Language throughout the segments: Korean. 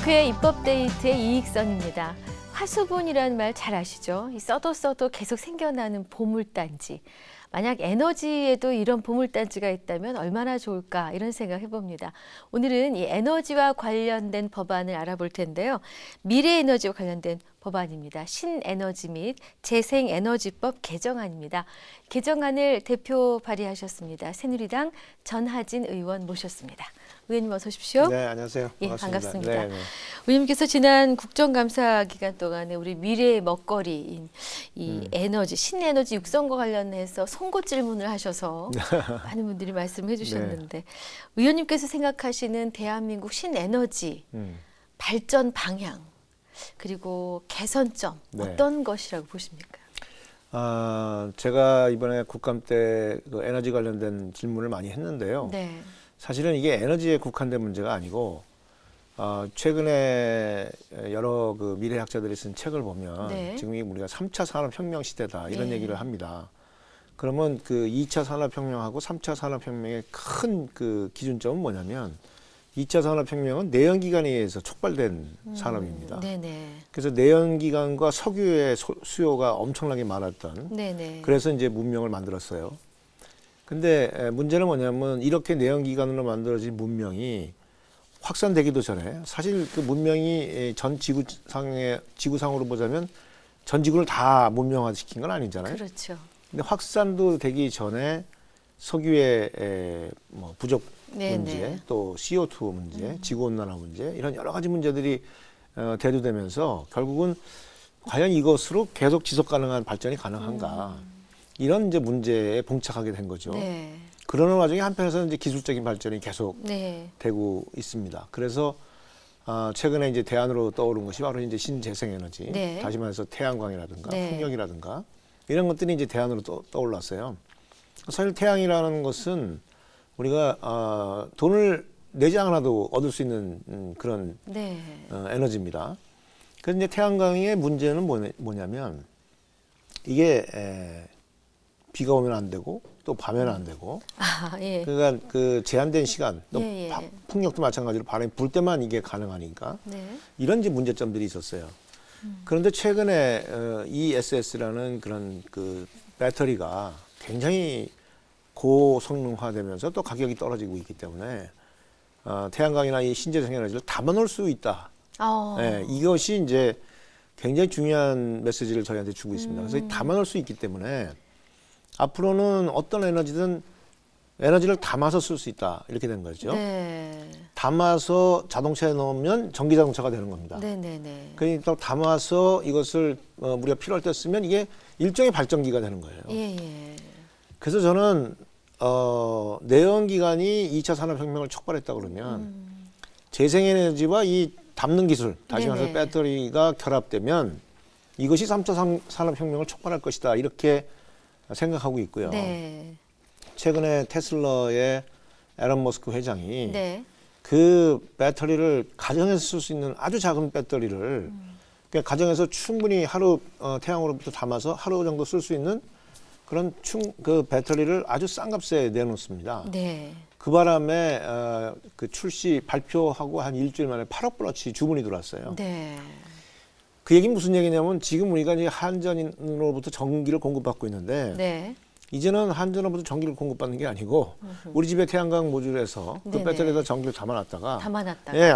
국회 입법 데이트의 이익선입니다. 화수분이라는 말 잘 아시죠? 써도 계속 생겨나는 보물단지. 만약 에너지에도 이런 보물단지가 있다면 얼마나 좋을까 이런 생각 해봅니다. 오늘은 이 에너지와 관련된 법안을 알아볼 텐데요. 미래에너지와 관련된 법안입니다. 신에너지 및 재생에너지법 개정안입니다. 개정안을 대표 발의하셨습니다. 새누리당 전하진 의원 모셨습니다. 의원님 어서 오십시오. 네, 안녕하세요. 예, 반갑습니다. 반갑습니다. 의원님께서 지난 국정감사 기간 동안에 우리 미래의 먹거리인 이 에너지, 신에너지 육성과 관련해서 송곳 질문을 하셔서 많은 분들이 말씀해 주셨는데 의원님께서 생각하시는 대한민국 신에너지 발전 방향 그리고 개선점 어떤 것이라고 보십니까? 제가 이번에 국감 때 그 에너지 관련된 질문을 많이 했는데요. 네. 사실은 이게 에너지에 국한된 문제가 아니고 최근에 여러 그 미래학자들이 쓴 책을 보면 지금 우리가 3차 산업혁명 시대다 이런 얘기를 합니다. 그러면 그 2차 산업혁명하고 3차 산업혁명의 큰 그 기준점은 뭐냐면 2차 산업혁명은 내연기관에 의해서 촉발된 산업입니다. 네네. 그래서 내연기관과 석유의 수요가 엄청나게 많았던 그래서 이제 문명을 만들었어요. 근데 문제는 뭐냐면 이렇게 내연기관으로 만들어진 문명이 확산되기도 전에 사실 그 문명이 전 지구상으로 보자면 전 지구를 다 문명화시킨 건 아니잖아요. 그렇죠. 근데 확산도 되기 전에 석유의 뭐 부족 문제, 또 CO2 문제, 지구온난화 문제 이런 여러 가지 문제들이 대두되면서 결국은 과연 이것으로 계속 지속 가능한 발전이 가능한가 이런 이제 문제에 봉착하게 된 거죠. 그러는 와중에 한편에서는 이제 기술적인 발전이 계속 되고 있습니다. 그래서 최근에 이제 대안으로 떠오른 것이 바로 이제 신재생에너지, 다시 말해서 태양광이라든가 풍력이라든가 이런 것들이 이제 대안으로 떠올랐어요. 사실 태양이라는 것은 우리가 돈을 내지 않아도 얻을 수 있는 그런 에너지입니다. 그런데 이제 태양광의 문제는 뭐냐면 이게 비가 오면 안 되고 또 밤에는 안 되고 그러니까 그 제한된 시간 또 풍력도 마찬가지로 바람이 불 때만 이게 가능하니까 이런 이제 문제점들이 있었어요. 그런데 최근에 ESS라는 그런 그 배터리가 굉장히 고성능화되면서 또 가격이 떨어지고 있기 때문에 태양광이나 이 신재생에너지를 담아놓을 수 있다. 이것이 이제 굉장히 중요한 메시지를 저희한테 주고 있습니다. 그래서 담아놓을 수 있기 때문에 앞으로는 어떤 에너지든 에너지를 담아서 쓸 수 있다. 이렇게 된 거죠. 담아서 자동차에 넣으면 전기자동차가 되는 겁니다. 그러니까 담아서 이것을 우리가 필요할 때 쓰면 이게 일종의 발전기가 되는 거예요. 그래서 저는 내연기관이 2차 산업혁명을 촉발했다 그러면 재생에너지와 이 담는 기술, 다시 말해서 배터리가 결합되면 이것이 3차 산업혁명을 촉발할 것이다. 이렇게 생각하고 있고요. 최근에 테슬라의 에런 머스크 회장이 그 배터리를 가정에서 쓸 수 있는 아주 작은 배터리를 그러니까 가정에서 충분히 하루 태양으로부터 담아서 하루 정도 쓸 수 있는 그런 그 배터리를 아주 싼 값에 내놓습니다. 그 바람에 그 출시 발표하고 한 일주일 만에 8억 불어치 주문이 들어왔어요. 그 얘기는 무슨 얘기냐면 지금 우리가 이제 한전으로부터 전기를 공급받고 있는데 이제는 한전으로부터 전기를 공급받는 게 아니고 우리 집에 태양광 모듈에서 그 배터리에다 전기를 담아놨다가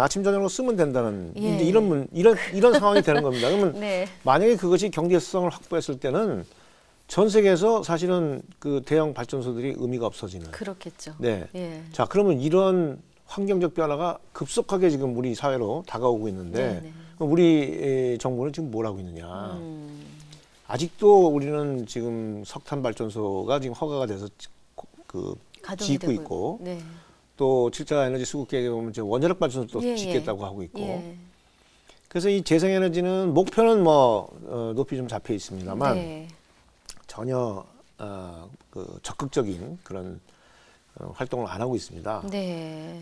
아침 저녁으로 쓰면 된다는 이제 이런 상황이 되는 겁니다. 그러면 만약에 그것이 경제성을 확보했을 때는 전 세계에서 사실은 그 대형 발전소들이 의미가 없어지는. 그렇겠죠. 자, 그러면 이런 환경적 변화가 급속하게 지금 우리 사회로 다가오고 있는데 우리 정부는 지금 뭘 하고 있느냐. 아직도 우리는 지금 석탄 발전소가 지금 허가가 돼서 그 짓고 있고 또 7차 에너지 수급 계획에 보면 원자력 발전소도 짓겠다고 하고 있고 그래서 이 재생에너지는 목표는 뭐 높이 좀 잡혀 있습니다만 전혀 그 적극적인 그런 활동을 안 하고 있습니다.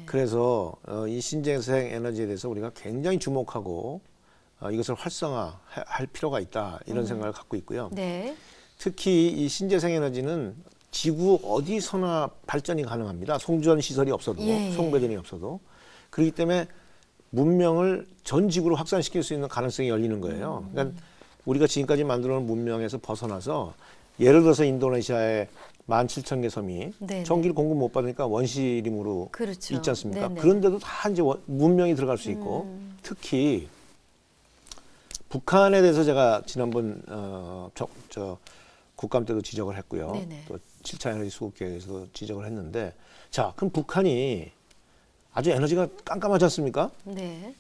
그래서 이 신재생 에너지에 대해서 우리가 굉장히 주목하고 이것을 활성화할 필요가 있다 이런 생각을 갖고 있고요. 특히 이 신재생 에너지는 지구 어디서나 발전이 가능합니다. 송전 시설이 없어도, 송배전이 없어도. 그렇기 때문에 문명을 전 지구로 확산시킬 수 있는 가능성이 열리는 거예요. 그러니까 우리가 지금까지 만들어놓은 문명에서 벗어나서 예를 들어서 인도네시아의 17,000개 섬이 네네. 전기를 공급 못 받으니까 원시림으로 그렇죠. 있지 않습니까? 네네. 그런데도 다 이제 문명이 들어갈 수 있고 특히 북한에 대해서 제가 지난번 국감 때도 지적을 했고요. 네네. 또 7차 에너지 수급 계획에서도 지적을 했는데 자, 그럼 북한이 아주 에너지가 깜깜하지 않습니까? 네.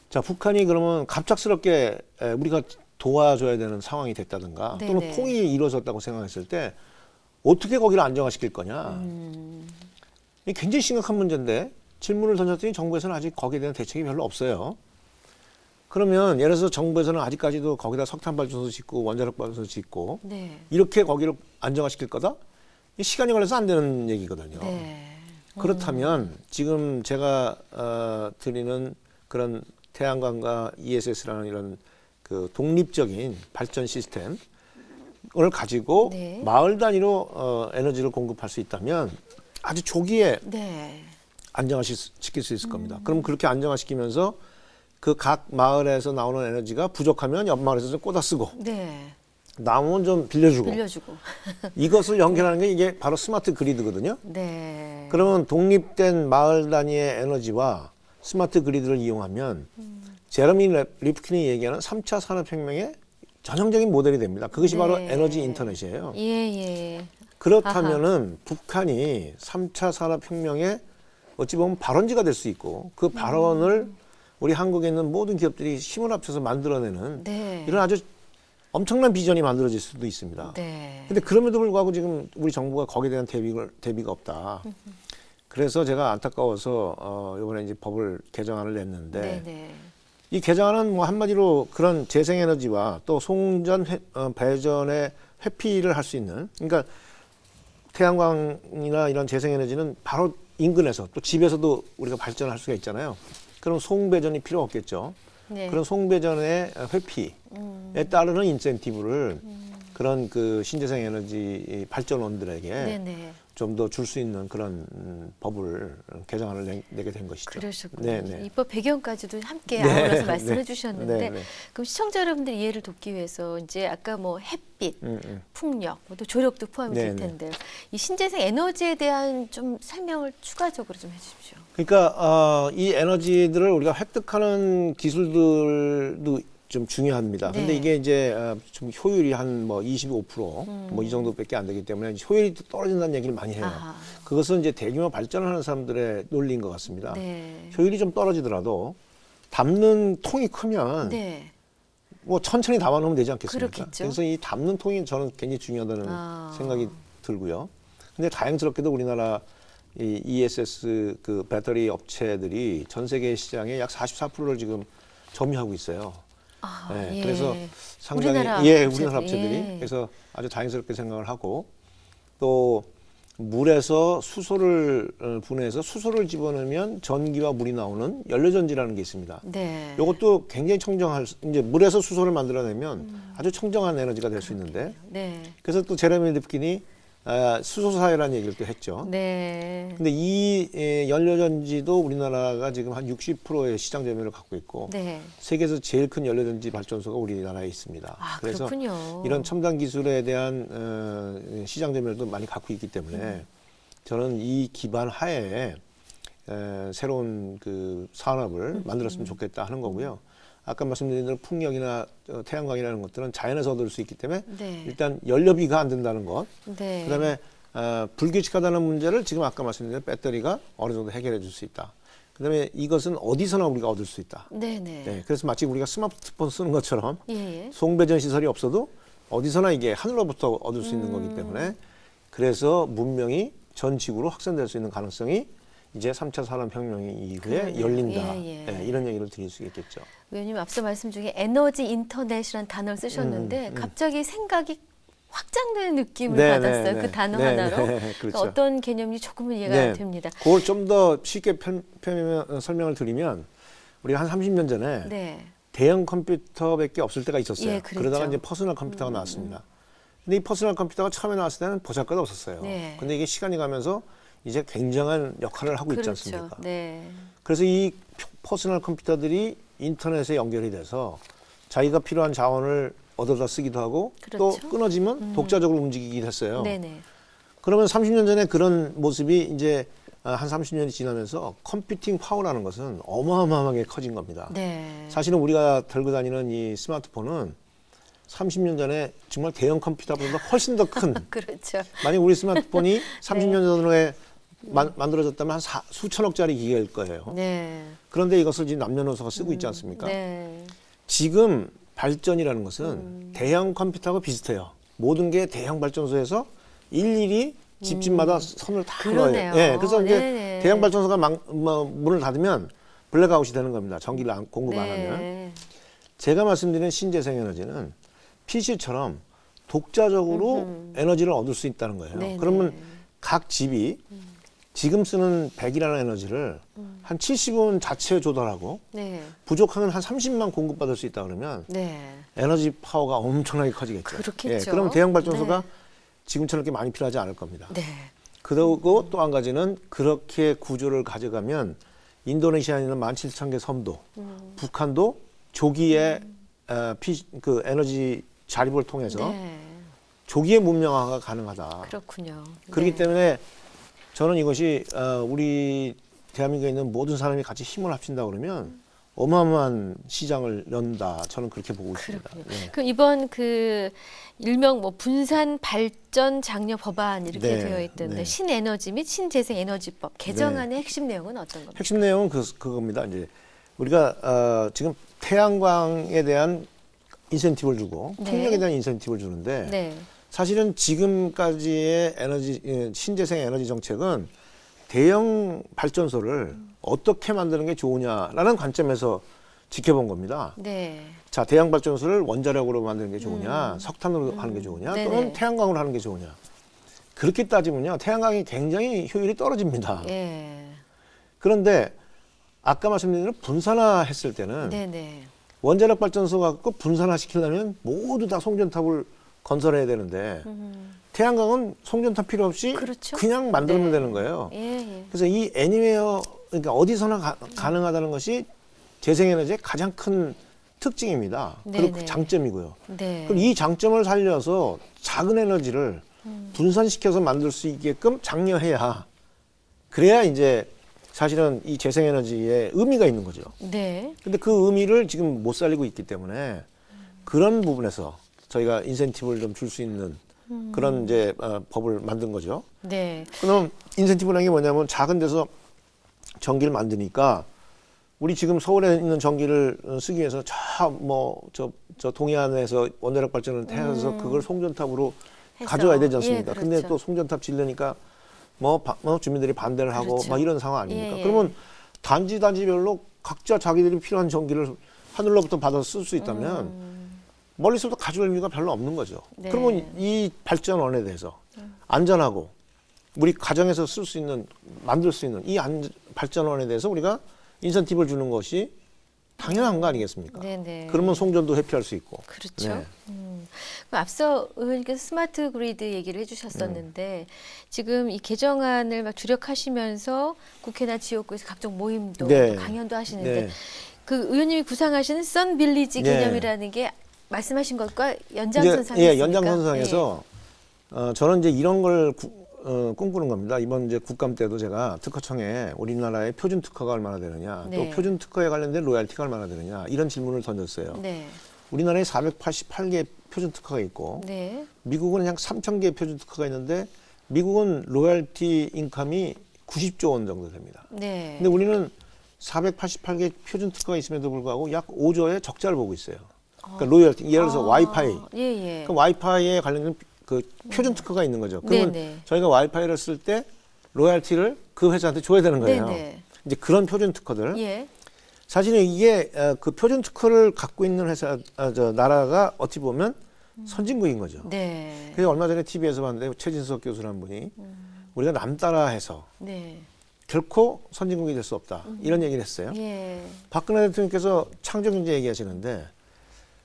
자, 북한이 그러면 갑작스럽게 우리가 도와줘야 되는 상황이 됐다든가 또는 네네. 통일이 이루어졌다고 생각했을 때 어떻게 거기를 안정화시킬 거냐. 이게 굉장히 심각한 문제인데 질문을 던졌더니 정부에서는 아직 거기에 대한 대책이 별로 없어요. 그러면 예를 들어서 정부에서는 아직까지도 거기다 석탄 발전소 짓고 원자력 발전소 짓고 네. 이렇게 거기를 안정화시킬 거다? 이 시간이 걸려서 안 되는 얘기거든요. 네. 그렇다면 지금 제가 드리는 그런 태양광과 ESS라는 이런 그 독립적인 발전 시스템을 가지고 네. 마을 단위로 에너지를 공급할 수 있다면 아주 조기에 네. 안정화시킬 수 있을 겁니다. 그럼 그렇게 안정화시키면서 그 각 마을에서 나오는 에너지가 부족하면 옆 마을에서 좀 꽂아 쓰고 네. 남으면 좀 빌려주고 빌려주고. 이것을 연결하는 게 이게 바로 스마트 그리드거든요. 네. 그러면 독립된 마을 단위의 에너지와 스마트 그리드를 이용하면 제러미 리프킨이 얘기하는 3차 산업혁명의 전형적인 모델이 됩니다. 그것이 네. 바로 에너지 인터넷이에요. 예, 예. 그렇다면은 북한이 3차 산업혁명의 어찌 보면 발원지가 될 수 있고 그 발원을 우리 한국에 있는 모든 기업들이 힘을 합쳐서 만들어내는 네. 이런 아주 엄청난 비전이 만들어질 수도 있습니다. 네. 근데 그럼에도 불구하고 지금 우리 정부가 거기에 대한 대비가 없다. 그래서 제가 안타까워서 이번에 이제 법을 개정안을 냈는데 네, 네. 이 개정안은 뭐 한마디로 그런 재생에너지와 또 송전 배전의 회피를 할 수 있는 그러니까 태양광이나 이런 재생에너지는 바로 인근에서 또 집에서도 우리가 발전할 수가 있잖아요. 그럼 송배전이 필요 없겠죠. 네. 그런 송배전의 회피에 따르는 인센티브를 그런 그 신재생 에너지 발전원들에게 네, 네. 좀 더 줄 수 있는 그런 법을 개정안을 내게 된 것이죠. 그러셨군요. 네, 네. 입법 배경까지도 함께 네, 아울러서 말씀해 네. 주셨는데 네, 네. 그럼 시청자 여러분들 이해를 돕기 위해서 이제 아까 뭐 햇빛, 풍력, 또 조력도 포함이 네, 될 네. 텐데 이 신재생 에너지에 대한 좀 설명을 추가적으로 좀 해주십시오. 그러니까 이 에너지들을 우리가 획득하는 기술들도 좀 중요합니다. 근데 네. 이게 이제 좀 효율이 한 뭐 25%, 뭐 이 정도밖에 안 되기 때문에 효율이 떨어진다는 얘기를 많이 해요. 아하. 그것은 이제 대규모 발전을 하는 사람들의 논리인 것 같습니다. 네. 효율이 좀 떨어지더라도 담는 통이 크면 네. 뭐 천천히 담아놓으면 되지 않겠습니까? 그렇겠죠. 그래서 이 담는 통이 저는 굉장히 중요하다는 아. 생각이 들고요. 근데 다행스럽게도 우리나라 이 ESS 그 배터리 업체들이 전 세계 시장의 약 44%를 지금 점유하고 있어요. 아, 네, 예. 그래서 상당히 우리나라 우리나라 업체들이. 업체들이 예. 그래서 아주 다행스럽게 생각을 하고 또 물에서 수소를 분해해서 수소를 집어넣으면 전기와 물이 나오는 연료전지라는 게 있습니다. 네. 이것도 굉장히 이제 물에서 수소를 만들어내면 아주 청정한 에너지가 될 수 있는데 네. 그래서 또 제레미 리프킨이 수소 사회라는 얘기를 또 했죠. 네. 근데 이 연료전지도 우리나라가 지금 한 60%의 시장 점유율을 갖고 있고 네. 세계에서 제일 큰 연료전지 발전소가 우리나라에 있습니다. 아, 그래서 그렇군요. 이런 첨단 기술에 대한 시장 점유율도 많이 갖고 있기 때문에 저는 이 기반 하에 새로운 그 산업을 만들었으면 좋겠다 하는 거고요. 아까 말씀드린 대로 풍력이나 태양광이라는 것들은 자연에서 얻을 수 있기 때문에 네. 일단 연료비가 안 든다는 것. 네. 그다음에 불규칙하다는 문제를 지금 아까 말씀드린 배터리가 어느 정도 해결해 줄 수 있다. 그다음에 이것은 어디서나 우리가 얻을 수 있다. 네, 네. 네, 그래서 마치 우리가 스마트폰 쓰는 것처럼 예, 예. 송배전 시설이 없어도 어디서나 이게 하늘로부터 얻을 수 있는 거기 때문에 그래서 문명이 전 지구로 확산될 수 있는 가능성이 이제 3차 산업혁명 이후에 그러네요. 열린다. 예, 예. 네, 이런 얘기를 드릴 수 있겠죠. 의원님 앞서 말씀 중에 에너지 인터넷이라는 단어를 쓰셨는데 갑자기 생각이 확장되는 느낌을 네, 받았어요. 네, 그 네. 단어 네, 하나로. 네, 그러니까 그렇죠. 어떤 개념인지 조금은 이해가 네. 됩니다. 그걸 좀 더 쉽게 설명을 드리면 우리가 한 30년 전에 네. 대형 컴퓨터밖에 없을 때가 있었어요. 예, 그랬죠. 그러다가 이제 퍼스널 컴퓨터가 나왔습니다. 근데 이 퍼스널 컴퓨터가 처음에 나왔을 때는 보잘것 없었어요. 네. 근데 이게 시간이 가면서 이제 굉장한 역할을 하고 있지 그렇죠. 않습니까? 네. 그래서 이 퍼스널 컴퓨터들이 인터넷에 연결이 돼서 자기가 필요한 자원을 얻어다 쓰기도 하고 그렇죠. 또 끊어지면 독자적으로 움직이기도 했어요. 네네. 그러면 30년 전에 그런 모습이 이제 한 30년이 지나면서 컴퓨팅 파워라는 것은 어마어마하게 커진 겁니다. 네. 사실은 우리가 들고 다니는 이 스마트폰은 30년 전에 정말 대형 컴퓨터보다 훨씬 더 큰 그렇죠. 만약 우리 스마트폰이 30년 전에 만들어졌다면 한 수천억짜리 기계일 거예요. 네. 그런데 이것을 지금 남녀노소가 쓰고 있지 않습니까? 네. 지금 발전이라는 것은 대형 컴퓨터하고 비슷해요. 모든 게 대형 발전소에서 일일이 집집마다 선을 다 그러네요. 그어요. 예, 그래서 이제 네네. 대형 발전소가 문을 닫으면 블랙아웃이 되는 겁니다. 전기를 공급 안 하면. 네. 제가 말씀드린 신재생 에너지는 PC처럼 독자적으로 에너지를 얻을 수 있다는 거예요. 네네. 그러면 각 집이 지금 쓰는 100이라는 에너지를 한 70은 자체 조달하고 네. 부족하면 한 30만 공급받을 수 있다 그러면 네. 에너지 파워가 엄청나게 커지겠죠. 그렇겠죠. 그럼 대형 발전소가 네. 지금처럼 이렇게 많이 필요하지 않을 겁니다. 네. 그리고 또 한 가지는 그렇게 구조를 가져가면 인도네시아에 있는 17,000개 섬도, 북한도 조기에 그 에너지 자립을 통해서 네. 조기에 문명화가 가능하다. 그렇군요. 그렇기 네. 때문에 저는 이것이 우리 대한민국에 있는 모든 사람이 같이 힘을 합친다 그러면 어마어마한 시장을 연다. 저는 그렇게 보고 있습니다. 그렇군요. 네. 그럼 이번 그 일명 뭐 분산 발전 장려 법안 이렇게 네, 되어 있던데 네. 신에너지 및 신재생 에너지법 개정안의 핵심 내용은 어떤 겁니까? 핵심 내용은 그겁니다. 이제 우리가 지금 태양광에 대한 인센티브를 주고 네. 풍력에 대한 인센티브를 주는데 네. 사실은 지금까지의 신재생 에너지 정책은 대형 발전소를 어떻게 만드는 게 좋으냐라는 관점에서 지켜본 겁니다. 네. 자, 대형 발전소를 원자력으로 만드는 게 좋으냐, 석탄으로 하는 게 좋으냐, 네네. 또는 태양광으로 하는 게 좋으냐. 그렇게 따지면요, 태양광이 굉장히 효율이 떨어집니다. 예. 그런데 아까 말씀드린 대로 분산화했을 때는 네네. 원자력 발전소 갖고 분산화 시키려면 모두 다 송전탑을 건설해야 되는데 태양광은 송전탑 필요 없이 그렇죠. 그냥 만들면 네. 되는 거예요. 예, 예. 그래서 이 애니웨어 그러니까 어디서나 가능하다는 것이 재생에너지의 가장 큰 특징입니다. 그리고 네네. 그 장점이고요. 네. 그럼 이 장점을 살려서 작은 에너지를 분산시켜서 만들 수 있게끔 장려해야 그래야 이제 사실은 이 재생에너지에 의미가 있는 거죠. 네. 근데 그 의미를 지금 못 살리고 있기 때문에 그런 부분에서 저희가 인센티브를 좀 줄 수 있는 그런 이제 법을 만든 거죠. 네. 그럼 인센티브라는 게 뭐냐면 작은 데서 전기를 만드니까 우리 지금 서울에 있는 전기를 쓰기 위해서 저 동해안에서 원자력 발전을 해서 그걸 송전탑으로 해서. 가져와야 되지 않습니까? 예, 그렇죠. 근데 또 송전탑 지르니까 주민들이 반대를 하고 그렇죠. 막 이런 상황 아닙니까? 예, 예. 그러면 단지별로 각자 자기들이 필요한 전기를 하늘로부터 받아서 쓸 수 있다면 멀리서부터 가져올 의미가 별로 없는 거죠. 네. 그러면 이 발전원에 대해서 안전하고 우리 가정에서 쓸 수 있는 만들 수 있는 이 발전원에 대해서 우리가 인센티브를 주는 것이 당연한 거 아니겠습니까? 네네. 그러면 송전도 회피할 수 있고. 그렇죠. 네. 그럼 앞서 의원님께서 스마트 그리드 얘기를 해주셨었는데 지금 이 개정안을 막 주력하시면서 국회나 지역구에서 각종 모임도 네. 또 강연도 하시는데 네. 그 의원님이 구상하시는 썬빌리지 네. 개념이라는 게 말씀하신 것과 연장선상에 예, 연장선상에서 저는 이제 이런 걸 꿈꾸는 겁니다. 이번 이제 국감 때도 제가 특허청에 우리나라의 표준 특허가 얼마나 되느냐, 네. 또 표준 특허에 관련된 로얄티가 얼마나 되느냐 이런 질문을 던졌어요. 네. 우리나라에 488개 표준 특허가 있고 네. 미국은 약 3,000개 표준 특허가 있는데 미국은 로얄티 인컴이 90조 원 정도 됩니다. 네. 근데 우리는 488개 표준 특허가 있음에도 불구하고 약 5조의 적자를 보고 있어요. 그러니까 로열티, 예를 들어서 와이파이. 예, 예. 그럼 와이파이에 관련된 그 표준 특허가 있는 거죠. 그러면 네네. 저희가 와이파이를 쓸 때 로열티를 그 회사한테 줘야 되는 거예요. 네네. 이제 그런 표준 특허들. 예. 사실은 이게 그 표준 특허를 갖고 있는 나라가 어찌 보면 선진국인 거죠. 네. 그래서 얼마 전에 TV에서 봤는데 최진석 교수라는 분이 우리가 남 따라해서 네. 결코 선진국이 될 수 없다. 이런 얘기를 했어요. 예. 박근혜 대통령께서 창조경제 얘기하시는데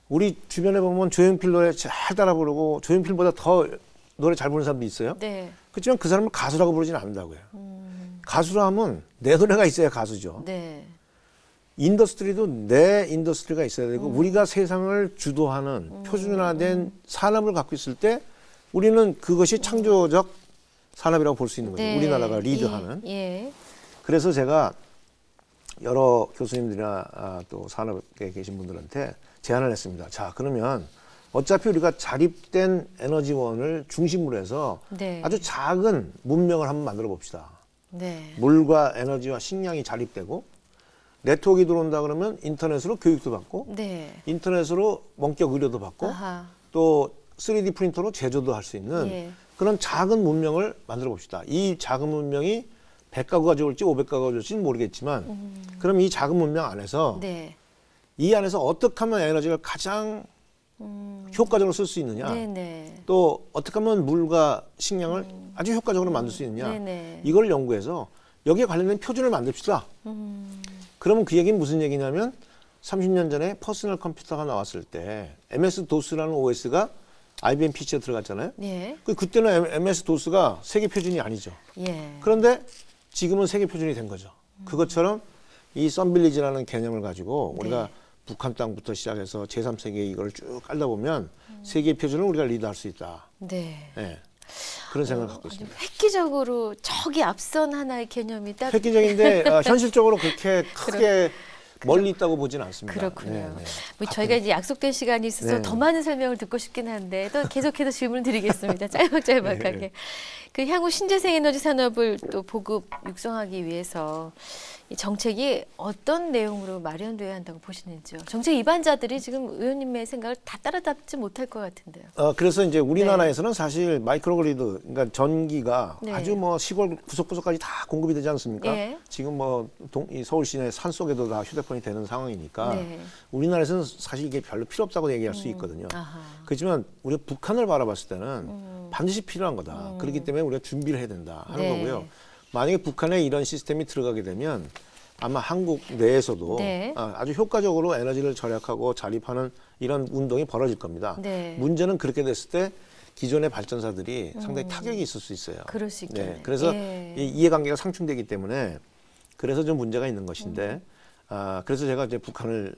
우리 주변에 보면 조용필 노래 잘 따라 부르고 조용필보다 더 노래 잘 부르는 사람도 있어요. 네. 그렇지만 그 사람을 가수라고 부르지는 않는다고요. 가수라 하면 내 노래가 있어야 가수죠. 네. 인더스트리도 내 인더스트리가 있어야 되고 우리가 세상을 주도하는 표준화된 산업을 갖고 있을 때 우리는 그것이 창조적 산업이라고 볼 수 있는 거죠. 네. 우리나라가 리드하는. 예. 그래서 제가 여러 교수님들이나 또 산업에 계신 분들한테 제안을 했습니다. 자, 그러면 어차피 우리가 자립된 에너지원을 중심으로 해서 네. 아주 작은 문명을 한번 만들어 봅시다. 네. 물과 에너지와 식량이 자립되고 네트워크가 들어온다 그러면 인터넷으로 교육도 받고 네. 인터넷으로 원격 의료도 받고 아하. 또 3D 프린터로 제조도 할 수 있는 예. 그런 작은 문명을 만들어 봅시다. 이 작은 문명이 100가구가 좋을지 500가구가 좋을지는 모르겠지만 그럼 이 작은 문명 안에서 네. 이 안에서 어떻게 하면 에너지를 가장 효과적으로 쓸 수 있느냐 네네. 또 어떻게 하면 물과 식량을 아주 효과적으로 만들 수 있느냐 네네. 이걸 연구해서 여기에 관련된 표준을 만듭시다. 그러면 그 얘기는 무슨 얘기냐면 30년 전에 퍼스널 컴퓨터가 나왔을 때 MS-DOS라는 OS가 IBM PC에 들어갔잖아요. 예. 그때는 MS-DOS가 세계 표준이 아니죠. 예. 그런데 지금은 세계 표준이 된 거죠. 그것처럼 이 썬빌리지라는 개념을 가지고 우리가 북한 땅부터 시작해서 제3세계에 이걸 쭉 깔다 보면 세계 표준을 우리가 리드할 수 있다. 네. 예. 그런 생각을 갖고 아주 있습니다. 획기적으로 저기 앞선 하나의 개념이 딱 획기적인데 현실적으로 그렇게 크게 멀리 있다고 보지는 않습니다. 그렇군요. 네, 네. 뭐 저희가 이제 약속된 시간이 있어서 네. 더 많은 설명을 듣고 싶긴 한데 또 계속해서 질문을 드리겠습니다. 짤막짤막하게. 네. 그 향후 신재생 에너지 산업을 또 보급 육성하기 위해서 이 정책이 어떤 내용으로 마련돼야 한다고 보시는지요? 정책 위반자들이 지금 의원님의 생각을 다 따라잡지 못할 것 같은데요. 그래서 이제 우리나라에서는 사실 마이크로그리드, 그러니까 전기가 네. 아주 뭐 시골 구석구석까지 다 공급이 되지 않습니까? 네. 지금 뭐 이 서울 시내 산 속에도 다 휴대폰이 되는 상황이니까 네. 우리나라에서는 사실 이게 별로 필요 없다고 얘기할 수 있거든요. 아하. 그렇지만 우리가 북한을 바라봤을 때는 반드시 필요한 거다. 그렇기 때문에 우리가 준비를 해야 된다 하는 네. 거고요. 만약에 북한에 이런 시스템이 들어가게 되면 아마 한국 내에서도 네. 아주 효과적으로 에너지를 절약하고 자립하는 이런 운동이 벌어질 겁니다. 네. 문제는 그렇게 됐을 때 기존의 발전사들이 상당히 타격이 있을 수 있어요. 그럴 수 있겠네요. 그래서 예. 이 이해관계가 상충되기 때문에 그래서 좀 문제가 있는 것인데 그래서 제가 이제 북한을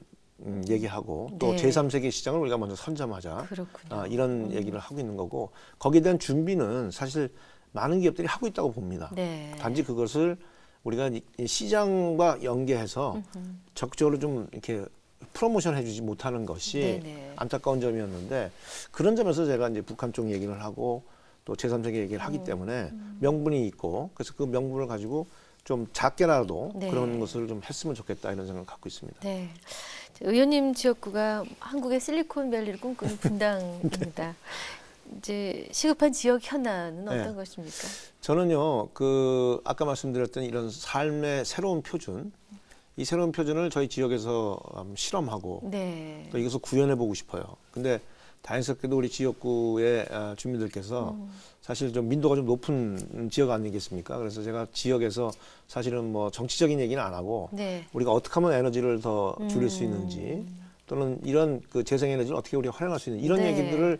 얘기하고 또 네. 제3세계 시장을 우리가 먼저 선점하자. 그렇군요. 이런 얘기를 하고 있는 거고 거기에 대한 준비는 사실 많은 기업들이 하고 있다고 봅니다. 네. 단지 그것을 우리가 이 시장과 연계해서 적극적으로 좀 이렇게 프로모션 해주지 못하는 것이 네네. 안타까운 점이었는데 그런 점에서 제가 이제 북한 쪽 얘기를 하고 또 제3세계 얘기를 하기 때문에 명분이 있고 그래서 그 명분을 가지고 좀 작게라도 네. 그런 것을 좀 했으면 좋겠다 이런 생각을 갖고 있습니다. 네. 의원님 지역구가 한국의 실리콘밸리를 꿈꾸는 분당입니다. 이제 시급한 지역 현안은 어떤 네. 것입니까? 저는요, 아까 말씀드렸던 이런 삶의 새로운 표준, 이 새로운 표준을 저희 지역에서 실험하고 네. 또 이것을 구현해 보고 싶어요. 근데 다행스럽게도 우리 지역구의 주민들께서 사실 좀 민도가 좀 높은 지역 아니겠습니까? 그래서 제가 지역에서 사실은 뭐 정치적인 얘기는 안 하고 네. 우리가 어떻게 하면 에너지를 더 줄일 수 있는지 또는 이런 그 재생에너지를 어떻게 우리가 활용할 수 있는 이런 네. 얘기들을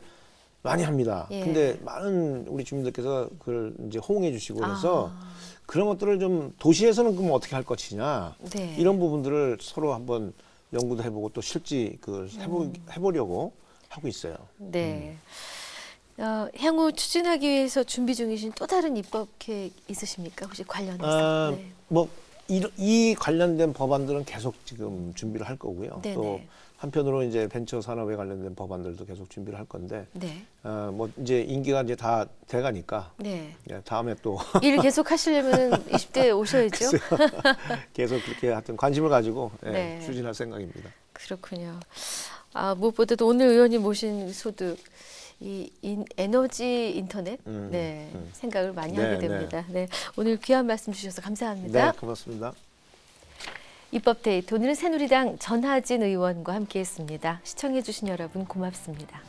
많이 합니다. 예. 근데 많은 우리 주민들께서 그걸 이제 호응해 주시고 그래서 그런 것들을 좀 도시에서는 그럼 어떻게 할 것이냐 네. 이런 부분들을 서로 한번 연구도 해보고 또 실제 그걸 해보려고 하고 있어요. 네. 향후 추진하기 위해서 준비 중이신 또 다른 입법 계획 있으십니까? 혹시 관련해서? 네. 뭐 이 관련된 법안들은 계속 지금 준비를 할 거고요. 네네. 또 한편으로 이제 벤처 산업에 관련된 법안들도 계속 준비를 할 건데, 네. 뭐 이제 임기가 이제 다 돼가니까 네. 다음에 또 일 계속 하시려면 20대에 오셔야죠. 계속 그렇게 하여튼 관심을 가지고 네. 추진할 생각입니다. 그렇군요. 무엇보다도 오늘 의원님 모신 소득, 에너지 인터넷 생각을 많이 네, 하게 됩니다. 네. 오늘 귀한 말씀 주셔서 감사합니다. 네, 고맙습니다. 입법데이트 오늘은 새누리당 전하진 의원과 함께했습니다. 시청해주신 여러분 고맙습니다.